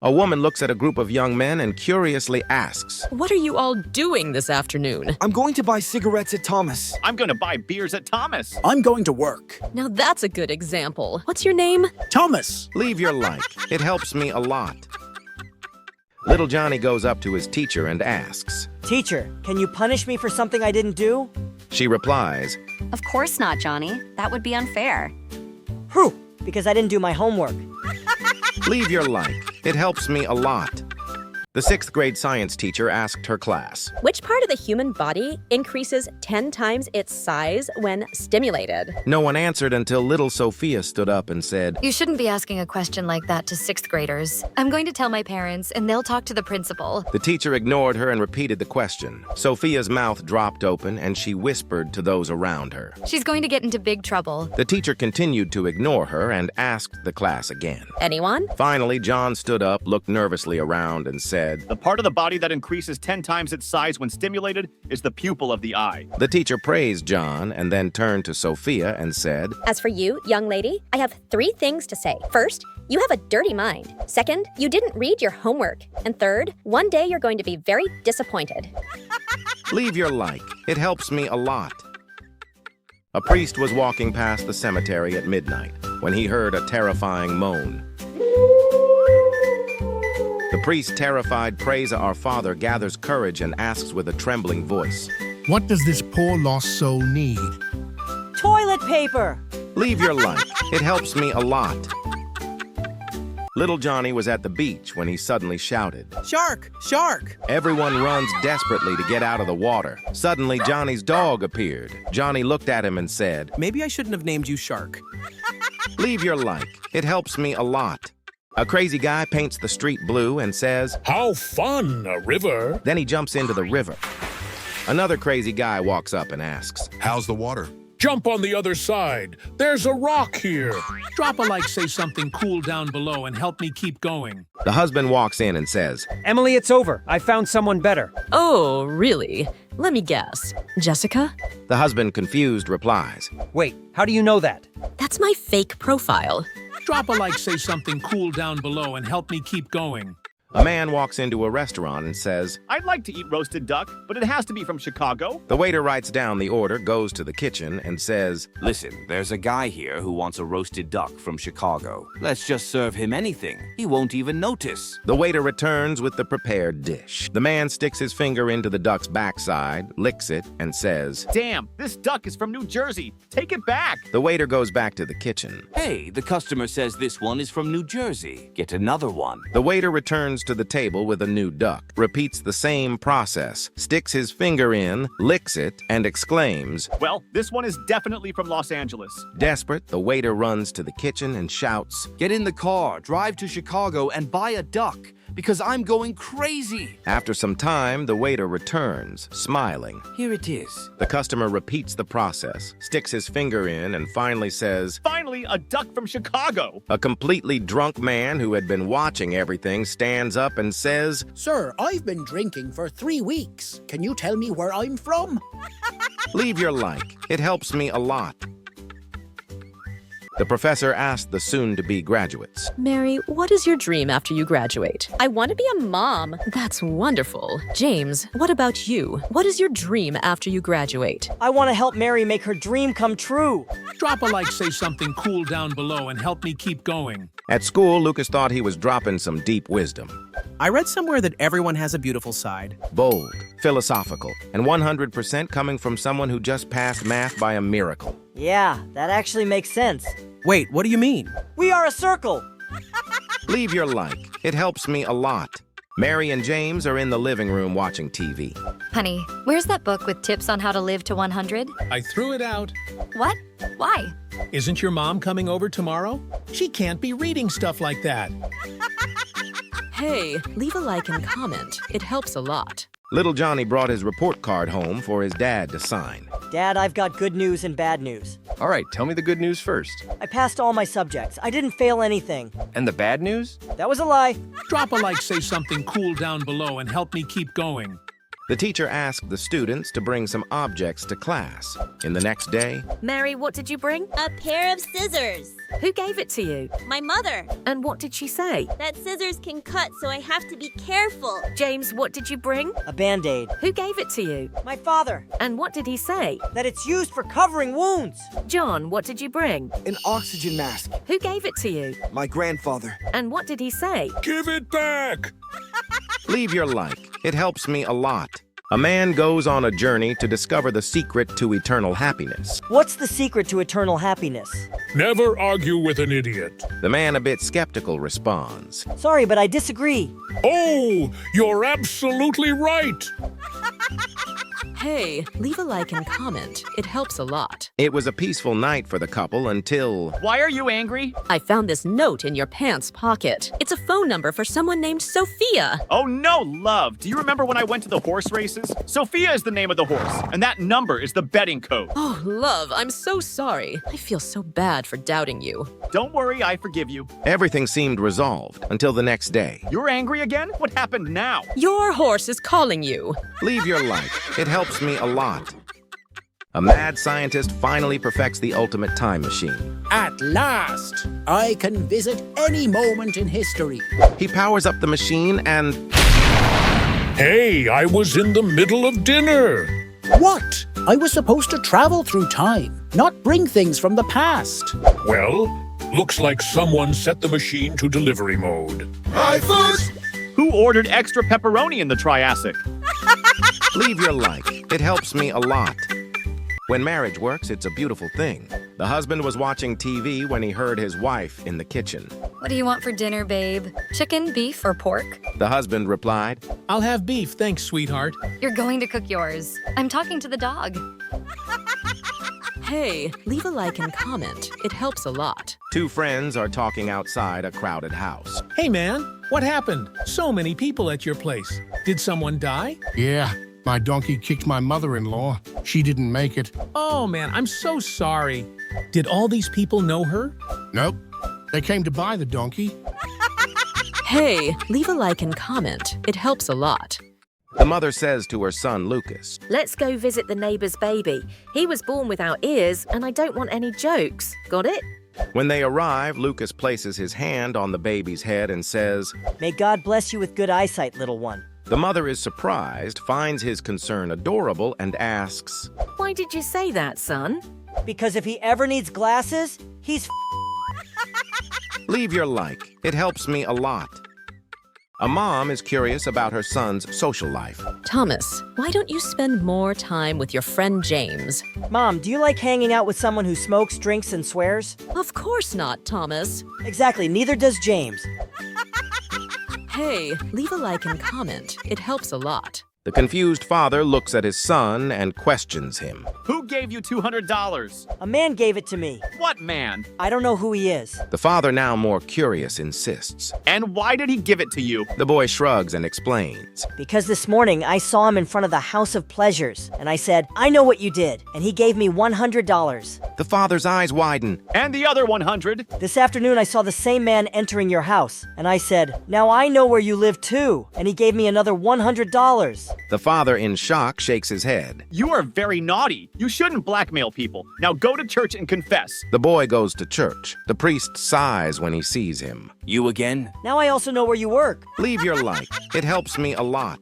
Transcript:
A woman looks at a group of young men and curiously asks, What are you all doing this afternoon? I'm going to buy cigarettes at Thomas. I'm gonna buy beers at Thomas. I'm going to work. Now that's a good example. What's your name? Thomas. Leave your like. It helps me a lot. Little Johnny goes up to his teacher and asks. Teacher, can you punish me for something I didn't do? She replies, Of course not, Johnny. That would be unfair. Whew, because I didn't do my homework. Leave your like. It helps me a lot. The 6th grade science teacher asked her class, Which part of the human body increases 10 times its size when stimulated? No one answered until little Sophia stood up and said, You shouldn't be asking a question like that to 6th graders. I'm going to tell my parents, and they'll talk to the principal. The teacher ignored her and repeated the question. Sophia's mouth dropped open and she whispered to those around her. She's going to get into big trouble. The teacher continued to ignore her and asked the class again. Anyone? Finally, John stood up, looked nervously around, and said, The part of the body that increases 10 times its size when stimulated is the pupil of the eye. The teacher praised John and then turned to Sophia and said, As for you, young lady, I have 3 things to say. First, you have a dirty mind. Second, you didn't read your homework. And third, one day you're going to be very disappointed. Leave your like. It helps me a lot. A priest was walking past the cemetery at midnight when he heard a terrifying moan. The priest, terrified, prays Our Father, gathers courage and asks with a trembling voice, What does this poor lost soul need? Toilet paper! Leave your like. It helps me a lot. Little Johnny was at the beach when he suddenly shouted, Shark! Shark! Everyone runs desperately to get out of the water. Suddenly, Johnny's dog appeared. Johnny looked at him and said, Maybe I shouldn't have named you Shark. Leave your like. It helps me a lot. A crazy guy paints the street blue and says, How fun, a river. Then he jumps into the river. Another crazy guy walks up and asks, How's the water? Jump on the other side. There's a rock here. Drop a like, say something cool down below and help me keep going. The husband walks in and says, Emily, it's over. I found someone better. Oh, really? Let me guess. Jessica? The husband, confused, replies, Wait, how do you know that? That's my fake profile. Drop a like, say something cool down below and help me keep going. A man walks into a restaurant and says, I'd like to eat roasted duck, but it has to be from Chicago. The waiter writes down the order, goes to the kitchen, and says, Listen, there's a guy here who wants a roasted duck from Chicago. Let's just serve him anything. He won't even notice. The waiter returns with the prepared dish. The man sticks his finger into the duck's backside, licks it, and says, Damn, this duck is from New Jersey. Take it back. The waiter goes back to the kitchen. Hey, the customer says this one is from New Jersey. Get another one. The waiter returns to the table with a new duck, repeats the same process, sticks his finger in, licks it, and exclaims, Well, this one is definitely from Los Angeles. Desperate, the waiter runs to the kitchen and shouts, Get in the car, drive to Chicago, and buy a duck, because I'm going crazy. After some time, the waiter returns, smiling. Here it is. The customer repeats the process, sticks his finger in, and finally says, Finally, a duck from Chicago. A completely drunk man who had been watching everything stands up and says, Sir, I've been drinking for 3 weeks. Can you tell me where I'm from? Leave your like. It helps me a lot. The professor asked the soon-to-be graduates, Mary, what is your dream after you graduate? I want to be a mom. That's wonderful. James, what about you? What is your dream after you graduate? I want to help Mary make her dream come true. Drop a like, say something cool down below and help me keep going. At school, Lucas thought he was dropping some deep wisdom. I read somewhere that everyone has a beautiful side. Bold, philosophical, and 100% coming from someone who just passed math by a miracle. Yeah, that actually makes sense. Wait, what do you mean? We are a circle. Leave your like. It helps me a lot. Mary and James are in the living room watching TV. Honey, where's that book with tips on how to live to 100? I threw it out. What? Why? Isn't your mom coming over tomorrow? She can't be reading stuff like that. Hey, leave a like and comment. It helps a lot. Little Johnny brought his report card home for his dad to sign. Dad, I've got good news and bad news. All right, tell me the good news first. I passed all my subjects. I didn't fail anything. And the bad news? That was a lie. Drop a like, say something cool down below and help me keep going. The teacher asked the students to bring some objects to class. In the next day, Mary, what did you bring? A pair of scissors. Who gave it to you? My mother. And what did she say? That scissors can cut, so I have to be careful. James, what did you bring? A Band-Aid. Who gave it to you? My father. And what did he say? That it's used for covering wounds. John, what did you bring? An oxygen mask. Who gave it to you? My grandfather. And what did he say? Give it back! leave your like. It helps me a lot. A man goes on a journey to discover the secret to eternal happiness. What's the secret to eternal happiness? Never argue with an idiot. The man, a bit skeptical, responds. Sorry, but I disagree. Oh, you're absolutely right. Hey, leave a like and comment. It helps a lot. It was a peaceful night for the couple until... Why are you angry? I found this note in your pants pocket. It's a phone number for someone named Sophia. Oh no, love. Do you remember when I went to the horse races? Sophia is the name of the horse, and that number is the betting code. Oh, love, I'm so sorry. I feel so bad for doubting you. Don't worry, I forgive you. Everything seemed resolved until the next day. You're angry again? What happened now? Your horse is calling you. Leave your like. It helps me a lot. A mad scientist finally perfects the ultimate time machine. At last, I can visit any moment in history. He powers up the machine and... Hey, I was in the middle of dinner. What? I was supposed to travel through time, not bring things from the past. Well, looks like someone set the machine to delivery mode. I first! Who ordered extra pepperoni in the Triassic? Leave your like. It helps me a lot. When marriage works, it's a beautiful thing. The husband was watching TV when he heard his wife in the kitchen. What do you want for dinner, babe? Chicken, beef, or pork? The husband replied, I'll have beef, thanks, sweetheart. You're going to cook yours. I'm talking to the dog. Hey, leave a like and comment. It helps a lot. Two friends are talking outside a crowded house. Hey, man, what happened? So many people at your place. Did someone die? Yeah, my donkey kicked my mother-in-law. She didn't make it. Oh, man, I'm so sorry. Did all these people know her? Nope. They came to buy the donkey. Hey, leave a like and comment. It helps a lot. The mother says to her son, Lucas, Let's go visit the neighbor's baby. He was born without ears, and I don't want any jokes. Got it? When they arrive, Lucas places his hand on the baby's head and says, May God bless you with good eyesight, little one. The mother is surprised, finds his concern adorable, and asks, Why did you say that, son? Because if he ever needs glasses, he's Leave your like. It helps me a lot. A mom is curious about her son's social life. Thomas, why don't you spend more time with your friend James? Mom, do you like hanging out with someone who smokes, drinks, and swears? Of course not, Thomas. Exactly, neither does James. Hey, leave a like and comment. It helps a lot. The confused father looks at his son and questions him. Who gave you $200? A man gave it to me. What man? I don't know who he is. The father, now more curious, insists. And why did he give it to you? The boy shrugs and explains. Because this morning I saw him in front of the House of Pleasures, and I said, I know what you did, and he gave me $100. The father's eyes widen. And the other 100? This afternoon I saw the same man entering your house, and I said, now I know where you live too, and he gave me another $100. The father, in shock, shakes his head. You are very naughty. You shouldn't blackmail people. Now go to church and confess. The boy goes to church. The priest sighs when he sees him. You again? Now I also know where you work. Leave your like. It helps me a lot.